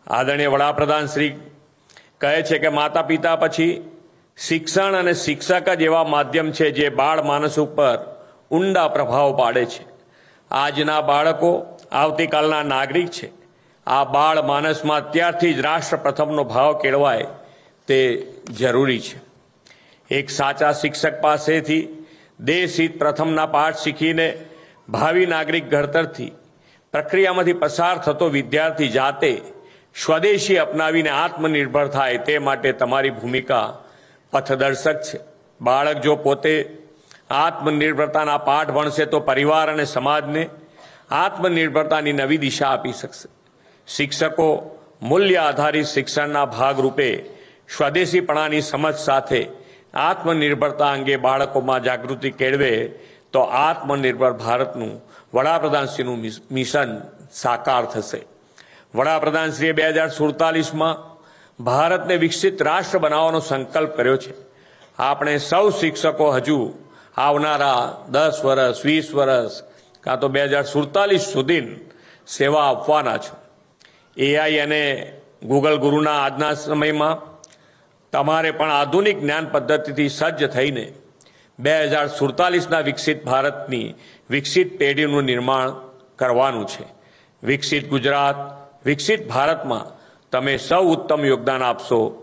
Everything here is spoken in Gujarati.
આદરણીય વડાપ્રધાન શ્રી કહે છે કે માતા પિતા પછી શિક્ષણ અને શિક્ષક જ એવા માધ્યમ છે જે બાળ માનસ ઉપર ઊંડા પ્રભાવ પાડે છે. આજના બાળકો આવતીકાલના નાગરિક છે. આ બાળ માનસમાં અત્યારથી જ રાષ્ટ્ર પ્રથમનો ભાવ કેળવાય તે જરૂરી છે. એક સાચા શિક્ષક પાસેથી દેશ હિત પ્રથમના પાઠ શીખીને ભાવિ નાગરિક ઘડતરથી પ્રક્રિયામાંથી પસાર થતો વિદ્યાર્થી જાતે સ્વદેશી અપનાવીને આત્મનિર્ભર થાય તે માટે તમારી ભૂમિકા પથદર્શક છે. બાળક જો પોતે આત્મનિર્ભરતાના પાઠ ભણશે તો પરિવાર અને સમાજને આત્મનિર્ભરતાની નવી દિશા આપી શકશે. શિક્ષકો મૂલ્ય આધારિત શિક્ષણના ભાગરૂપે સ્વદેશીપણાની સમજ સાથે આત્મનિર્ભરતા અંગે બાળકોમાં જાગૃતિ કેળવે તો આત્મનિર્ભર ભારતનું વડાપ્રધાનશ્રીનું મિશન સાકાર થશે. વડાપ્રધાનશ્રીએ 2047માં ભારતને વિકસિત રાષ્ટ્ર બનાવવાનો સંકલ્પ કર્યો છે. આપણે સૌ શિક્ષકો હજુ આવનારા 10 વર્ષ 20 વર્ષ કાં તો 2047 સુધી સેવા આપવાના છો. એઆઈ અને ગૂગલ ગુરુના આજના સમયમાં તમારે પણ આધુનિક જ્ઞાન પદ્ધતિથી સજ્જ થઈને 2047ના વિકસિત ભારતની વિકસિત પેઢીનું નિર્માણ કરવાનું છે. વિકસિત ગુજરાત વિકસિત ભારતમાં તમે સૌ ઉત્તમ યોગદાન આપશો